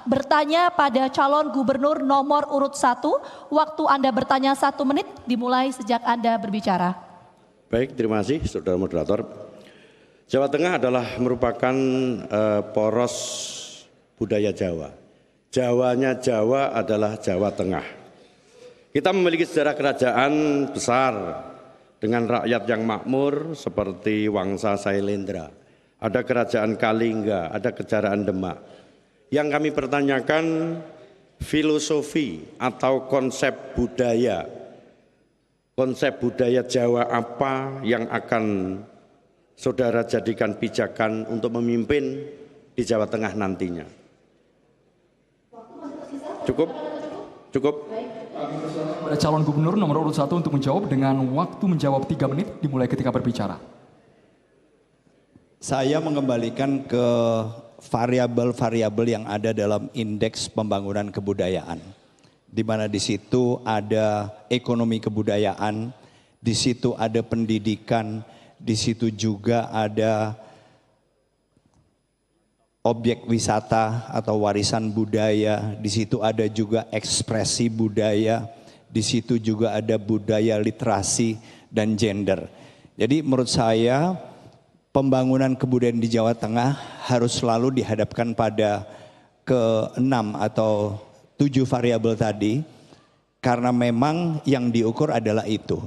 bertanya pada calon gubernur nomor urut 1. Waktu Anda bertanya 1 menit dimulai sejak Anda berbicara. Baik, terima kasih Saudara Moderator. Jawa Tengah adalah merupakan poros budaya Jawa. Jawanya Jawa adalah Jawa Tengah. Kita memiliki sejarah kerajaan besar dengan rakyat yang makmur seperti Wangsa Sailendra. Ada kerajaan Kalingga, ada kerajaan Demak. Yang kami pertanyakan filosofi atau konsep budaya Jawa apa yang akan saudara jadikan pijakan untuk memimpin di Jawa Tengah nantinya. Cukup? Pada calon gubernur nomor urut 1 untuk menjawab dengan waktu menjawab 3 menit dimulai ketika berbicara. Saya mengembalikan ke variabel-variabel yang ada dalam indeks pembangunan kebudayaan, di mana di situ ada ekonomi kebudayaan, di situ ada pendidikan, di situ juga ada objek wisata atau warisan budaya, di situ ada juga ekspresi budaya, di situ juga ada budaya literasi dan gender. Jadi menurut saya pembangunan kebudayaan di Jawa Tengah harus selalu dihadapkan pada ke-6 atau 7 variabel tadi, karena memang yang diukur adalah itu.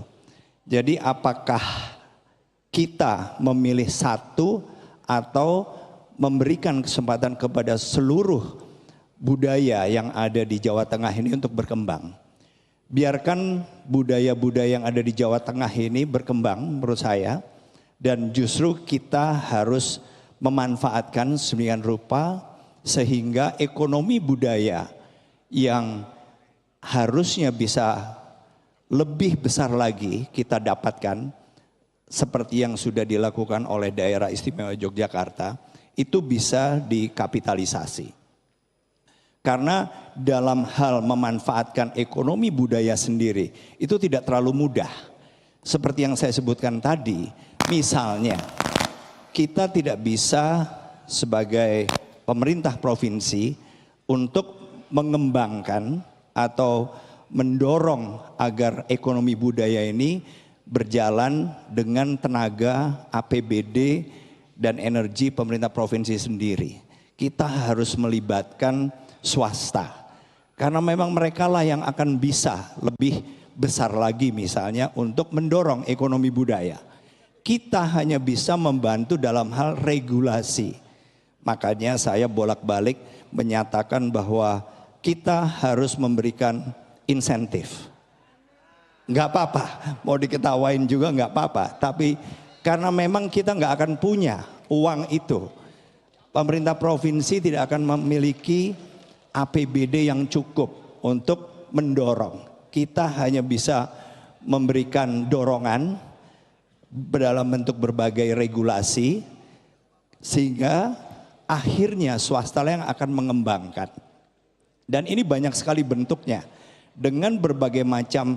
Jadi apakah kita memilih satu atau memberikan kesempatan kepada seluruh budaya yang ada di Jawa Tengah ini untuk berkembang. Biarkan budaya-budaya yang ada di Jawa Tengah ini berkembang menurut saya. Dan justru kita harus memanfaatkan sedemikian rupa sehingga ekonomi budaya yang harusnya bisa lebih besar lagi kita dapatkan seperti yang sudah dilakukan oleh Daerah Istimewa Yogyakarta itu bisa dikapitalisasi. Karena dalam hal memanfaatkan ekonomi budaya sendiri itu tidak terlalu mudah. Seperti yang saya sebutkan tadi, misalnya kita tidak bisa sebagai pemerintah provinsi untuk mengembangkan atau mendorong agar ekonomi budaya ini berjalan dengan tenaga APBD dan energi pemerintah provinsi sendiri. Kita harus melibatkan swasta karena memang mereka lah yang akan bisa lebih besar lagi misalnya untuk mendorong ekonomi budaya. Kita hanya bisa membantu dalam hal regulasi. Makanya saya bolak-balik menyatakan bahwa kita harus memberikan insentif. Nggak apa-apa, mau diketawain juga nggak apa-apa. Tapi karena memang kita nggak akan punya uang itu. Pemerintah provinsi tidak akan memiliki APBD yang cukup untuk mendorong. Kita hanya bisa memberikan dorongan dalam bentuk berbagai regulasi sehingga akhirnya swasta yang akan mengembangkan. Dan ini banyak sekali bentuknya dengan berbagai macam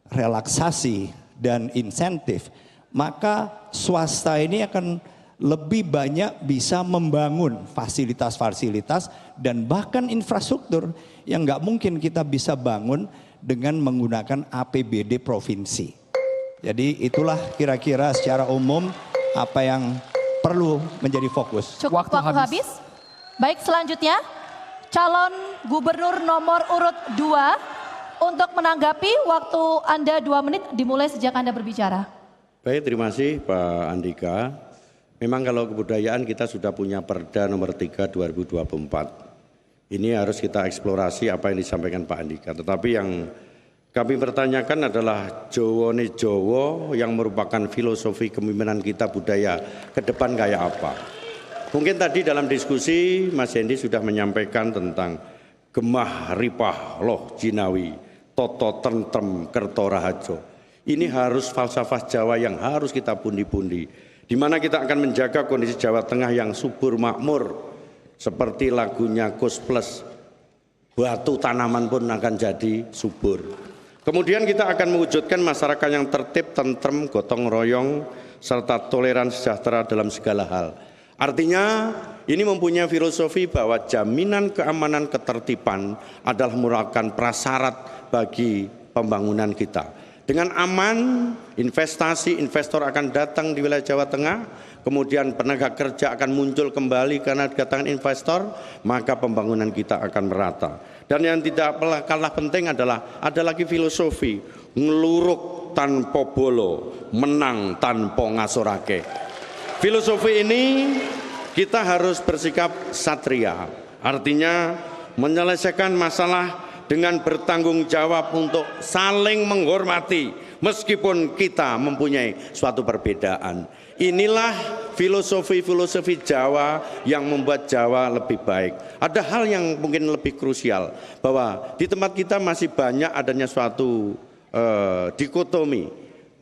relaksasi dan insentif, maka swasta ini akan lebih banyak bisa membangun fasilitas-fasilitas dan bahkan infrastruktur yang nggak mungkin kita bisa bangun dengan menggunakan APBD provinsi. Jadi itulah kira-kira secara umum apa yang perlu menjadi fokus. Cukup waktu habis. Baik, selanjutnya calon gubernur nomor urut 2 untuk menanggapi waktu Anda 2 menit dimulai sejak Anda berbicara. Baik, terima kasih Pak Andika. Memang kalau kebudayaan kita sudah punya Perda nomor 3 2024. Ini harus kita eksplorasi apa yang disampaikan Pak Andika. Tetapi yang kami pertanyakan adalah Jowo ne Jowo yang merupakan filosofi kepemimpinan kita budaya ke depan kayak apa. Mungkin tadi dalam diskusi Mas Hendi sudah menyampaikan tentang gemah ripah loh jinawi, toto tentrem kerto rahajo. Ini harus falsafah Jawa yang harus kita pundi-pundi. Di mana kita akan menjaga kondisi Jawa Tengah yang subur makmur. Seperti lagunya Kus Plus, batu tanaman pun akan jadi subur. Kemudian kita akan mewujudkan masyarakat yang tertib, tentrem, gotong royong, serta toleran sejahtera dalam segala hal. Artinya ini mempunyai filosofi bahwa jaminan keamanan ketertiban adalah merupakan prasyarat bagi pembangunan kita. Dengan aman, investasi, investor akan datang di wilayah Jawa Tengah, kemudian penegak kerja akan muncul kembali karena kedatangan investor, maka pembangunan kita akan merata. Dan yang tidak kalah penting adalah ada lagi filosofi, ngeluruk tanpa bolo, menang tanpa ngasorake. Filosofi ini kita harus bersikap satria, artinya menyelesaikan masalah dengan bertanggung jawab untuk saling menghormati meskipun kita mempunyai suatu perbedaan. Inilah filosofi Jawa yang membuat Jawa lebih baik. Ada hal yang mungkin lebih krusial, bahwa di tempat kita masih banyak adanya suatu dikotomi.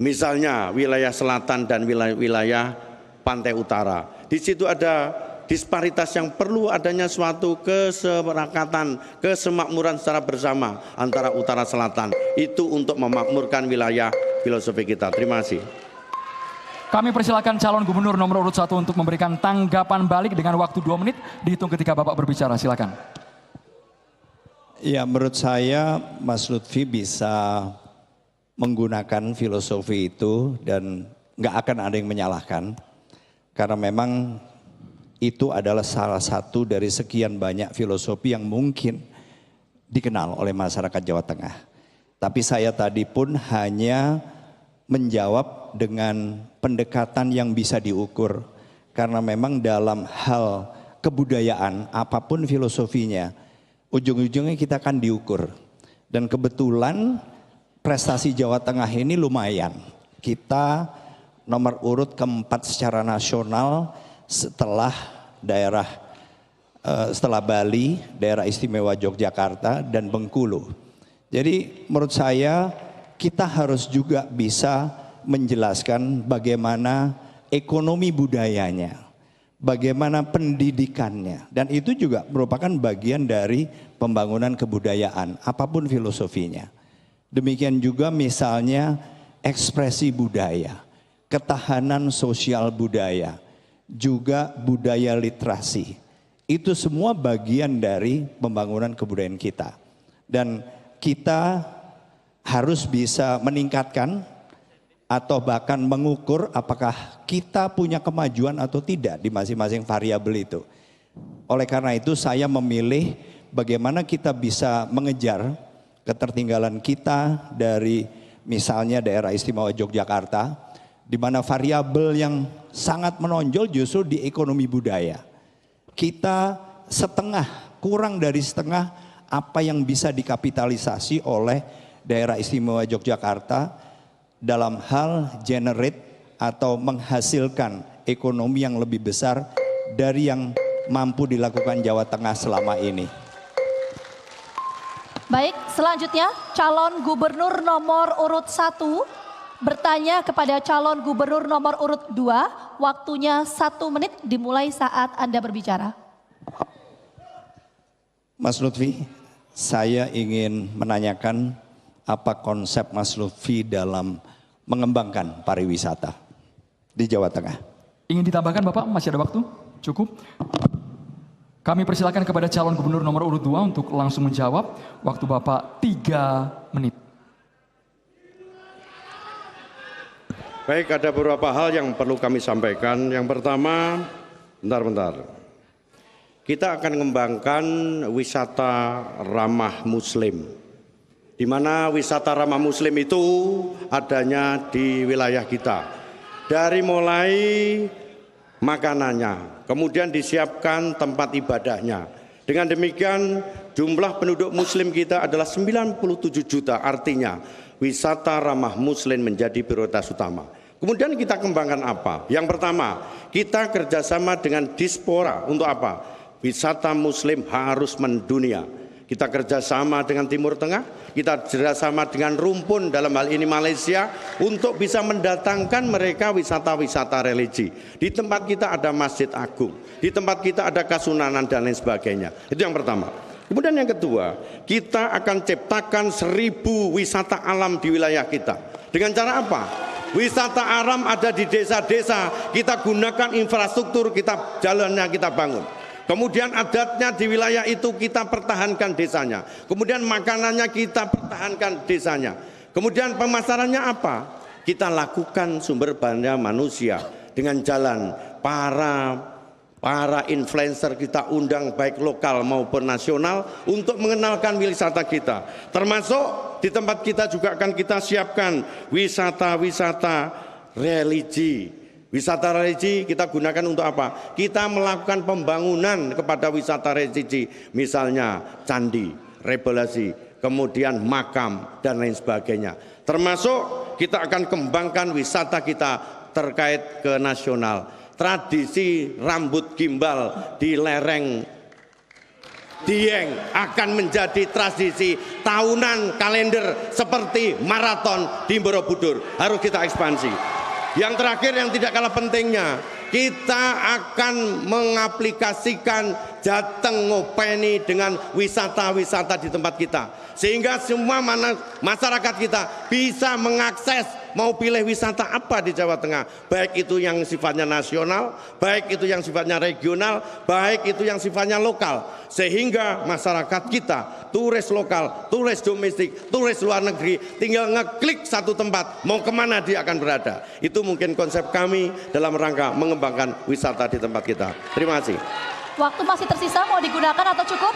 Misalnya wilayah selatan dan wilayah pantai utara. Di situ ada disparitas yang perlu adanya suatu keseparakatan, kesemakmuran secara bersama antara utara selatan. Itu untuk memakmurkan wilayah filosofi kita. Terima kasih. Kami persilakan calon gubernur nomor urut 1 untuk memberikan tanggapan balik dengan waktu 2 menit. Dihitung ketika Bapak berbicara, silakan. Ya, menurut saya Mas Lutfi bisa menggunakan filosofi itu dan nggak akan ada yang menyalahkan. Karena memang itu adalah salah satu dari sekian banyak filosofi yang mungkin dikenal oleh masyarakat Jawa Tengah. Tapi saya tadi pun hanya menjawab dengan pendekatan yang bisa diukur. Karena memang dalam hal kebudayaan, apapun filosofinya, ujung-ujungnya kita akan diukur. Dan kebetulan prestasi Jawa Tengah ini lumayan. Kita nomor urut keempat secara nasional setelah setelah Bali, daerah istimewa Yogyakarta dan Bengkulu. Jadi menurut saya kita harus juga bisa menjelaskan bagaimana ekonomi budayanya, bagaimana pendidikannya, dan itu juga merupakan bagian dari pembangunan kebudayaan, apapun filosofinya. Demikian juga misalnya ekspresi budaya, ketahanan sosial budaya, juga budaya literasi. Itu semua bagian dari pembangunan kebudayaan kita. Dan kita harus bisa meningkatkan atau bahkan mengukur apakah kita punya kemajuan atau tidak di masing-masing variabel itu. Oleh karena itu saya memilih bagaimana kita bisa mengejar ketertinggalan kita dari misalnya daerah istimewa Yogyakarta, di mana variabel yang sangat menonjol justru di ekonomi budaya. Kita kurang dari setengah apa yang bisa dikapitalisasi oleh daerah istimewa Yogyakarta dalam hal generate atau menghasilkan ekonomi yang lebih besar dari yang mampu dilakukan Jawa Tengah selama ini. Baik, selanjutnya calon gubernur nomor urut 1 bertanya kepada calon gubernur nomor urut 2, waktunya 1 menit dimulai saat Anda berbicara. Mas Lutfi, saya ingin menanyakan apa konsep Mas Lutfi dalam mengembangkan pariwisata di Jawa Tengah. Ingin ditambahkan Bapak, masih ada waktu? Cukup? Kami persilakan kepada calon gubernur nomor urut 2 untuk langsung menjawab. Waktu Bapak 3 menit. Baik, ada beberapa hal yang perlu kami sampaikan. Yang pertama, bentar. Kita akan mengembangkan wisata ramah muslim. Di mana wisata ramah muslim itu adanya di wilayah kita. Dari mulai makanannya, kemudian disiapkan tempat ibadahnya. Dengan demikian jumlah penduduk muslim kita adalah 97 juta, artinya wisata ramah muslim menjadi prioritas utama. Kemudian kita kembangkan apa? Yang pertama, kita kerjasama dengan diaspora. Untuk apa? Wisata muslim harus mendunia. Kita kerjasama dengan Timur Tengah, kita kerjasama dengan Rumpun dalam hal ini Malaysia untuk bisa mendatangkan mereka wisata-wisata religi. Di tempat kita ada Masjid Agung, di tempat kita ada Kasunanan dan lain sebagainya. Itu yang pertama. Kemudian yang kedua, kita akan ciptakan 1000 wisata alam di wilayah kita. Dengan cara apa? Wisata alam ada di desa-desa, kita gunakan infrastruktur, kita jalannya kita bangun. Kemudian adatnya di wilayah itu kita pertahankan desanya. Kemudian makanannya kita pertahankan desanya. Kemudian pemasarannya apa? Kita lakukan sumber daya manusia dengan jalan para influencer kita undang baik lokal maupun nasional untuk mengenalkan wisata kita. Termasuk di tempat kita juga akan kita siapkan wisata-wisata religi. Wisata religi kita gunakan untuk apa? Kita melakukan pembangunan kepada wisata religi, misalnya candi, rebelasi, kemudian makam dan lain sebagainya. Termasuk kita akan kembangkan wisata kita terkait ke nasional. Tradisi rambut gimbal di lereng Dieng akan menjadi tradisi tahunan kalender seperti maraton di Borobudur. Harus kita ekspansi. Yang terakhir yang tidak kalah pentingnya, kita akan mengaplikasikan Jateng ngopeni dengan wisata-wisata di tempat kita. Sehingga semua masyarakat kita bisa mengakses mau pilih wisata apa di Jawa Tengah. Baik itu yang sifatnya nasional, baik itu yang sifatnya regional, baik itu yang sifatnya lokal. Sehingga masyarakat kita, turis lokal, turis domestik, turis luar negeri, tinggal ngeklik satu tempat, mau kemana dia akan berada. Itu mungkin konsep kami dalam rangka mengembangkan wisata di tempat kita. Terima kasih. Waktu masih tersisa, mau digunakan atau cukup?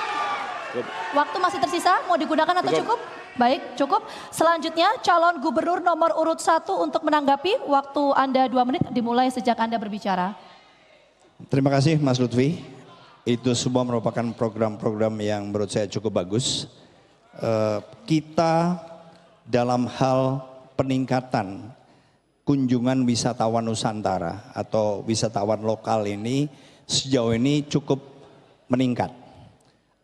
Waktu masih tersisa, mau digunakan atau cukup? Baik, cukup. Selanjutnya calon gubernur nomor urut 1 untuk menanggapi. Waktu Anda 2 menit dimulai sejak Anda berbicara. Terima kasih Mas Lutfi. Itu semua merupakan program-program yang menurut saya cukup bagus. Kita dalam hal peningkatan kunjungan wisatawan Nusantara atau wisatawan lokal ini sejauh ini cukup meningkat.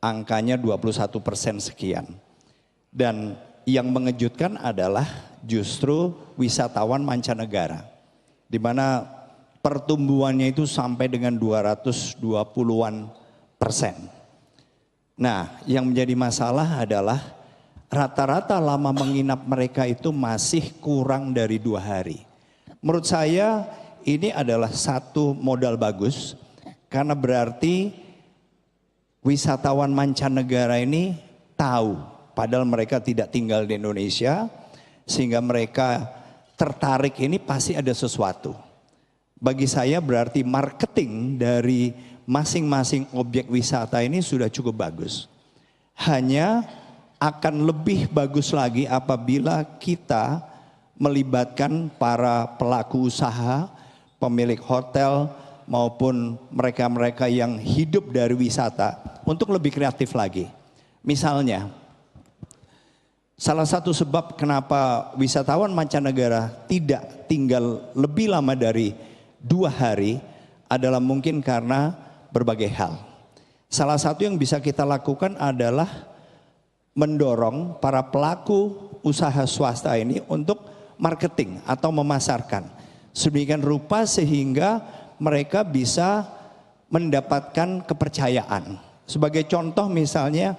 Angkanya 21% sekian. Dan yang mengejutkan adalah justru wisatawan mancanegara. Di mana pertumbuhannya itu sampai dengan 220-an%. Nah, yang menjadi masalah adalah rata-rata lama menginap mereka itu masih kurang dari 2 hari. Menurut saya ini adalah satu modal bagus karena berarti wisatawan mancanegara ini tahu padahal mereka tidak tinggal di Indonesia sehingga mereka tertarik ini pasti ada sesuatu. Bagi saya berarti marketing dari masing-masing objek wisata ini sudah cukup bagus. Hanya akan lebih bagus lagi apabila kita melibatkan para pelaku usaha, pemilik hotel maupun mereka-mereka yang hidup dari wisata untuk lebih kreatif lagi. Misalnya, salah satu sebab kenapa wisatawan mancanegara tidak tinggal lebih lama dari 2 hari adalah mungkin karena berbagai hal. Salah satu yang bisa kita lakukan adalah mendorong para pelaku usaha swasta ini untuk marketing atau memasarkan. Sedemikian rupa sehingga mereka bisa mendapatkan kepercayaan. Sebagai contoh misalnya,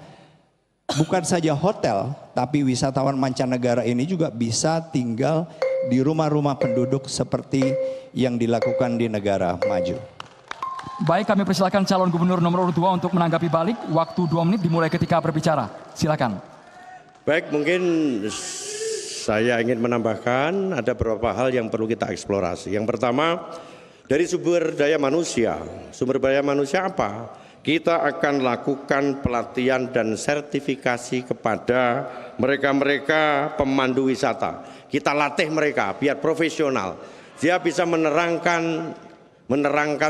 bukan saja hotel, tapi wisatawan mancanegara ini juga bisa tinggal di rumah-rumah penduduk seperti yang dilakukan di negara maju. Baik, kami persilakan calon gubernur nomor urut 2 untuk menanggapi balik. Waktu 2 menit dimulai ketika berbicara. Silakan. Baik, mungkin saya ingin menambahkan ada beberapa hal yang perlu kita eksplorasi. Yang pertama, dari sumber daya manusia. Sumber daya manusia apa? Kita akan lakukan pelatihan dan sertifikasi kepada mereka-mereka pemandu wisata. Kita latih mereka biar profesional. Dia bisa menerangkan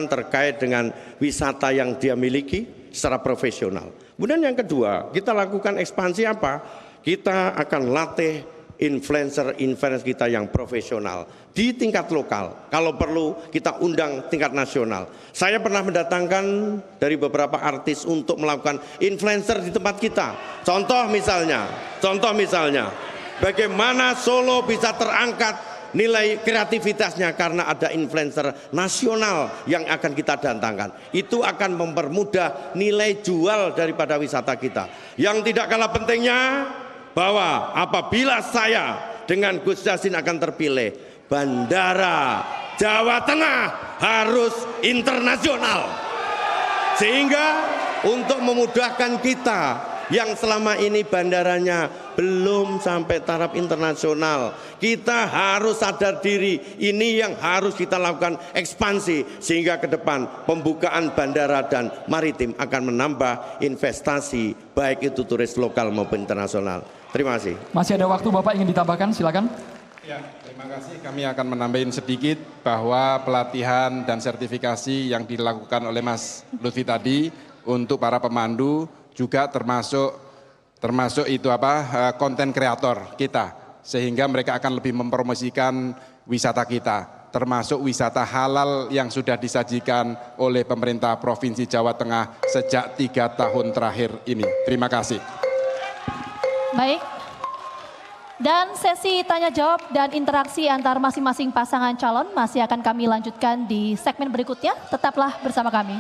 terkait dengan wisata yang dia miliki secara profesional. Kemudian yang kedua, kita lakukan ekspansi apa? Kita akan latih influencer kita yang profesional di tingkat lokal. Kalau perlu kita undang tingkat nasional. Saya pernah mendatangkan dari beberapa artis untuk melakukan influencer di tempat kita. Contoh misalnya, bagaimana Solo bisa terangkat nilai kreativitasnya karena ada influencer nasional yang akan kita datangkan. Itu akan mempermudah nilai jual daripada wisata kita. Yang tidak kalah pentingnya bahwa apabila saya dengan Gus Yassin akan terpilih, bandara Jawa Tengah harus internasional. Sehingga untuk memudahkan kita yang selama ini bandaranya belum sampai taraf internasional, kita harus sadar diri, ini yang harus kita lakukan ekspansi, sehingga ke depan pembukaan bandara dan maritim akan menambah investasi baik itu turis lokal maupun internasional. Terima kasih. Masih ada waktu Bapak ingin ditambahkan, silakan. Ya, terima kasih. Kami akan menambahin sedikit bahwa pelatihan dan sertifikasi yang dilakukan oleh Mas Lutfi tadi untuk para pemandu juga termasuk itu konten kreator kita, sehingga mereka akan lebih mempromosikan wisata kita, termasuk wisata halal yang sudah disajikan oleh pemerintah Provinsi Jawa Tengah sejak 3 tahun terakhir ini. Terima kasih. Baik. Dan sesi tanya jawab dan interaksi antar masing-masing pasangan calon masih akan kami lanjutkan di segmen berikutnya. Tetaplah bersama kami.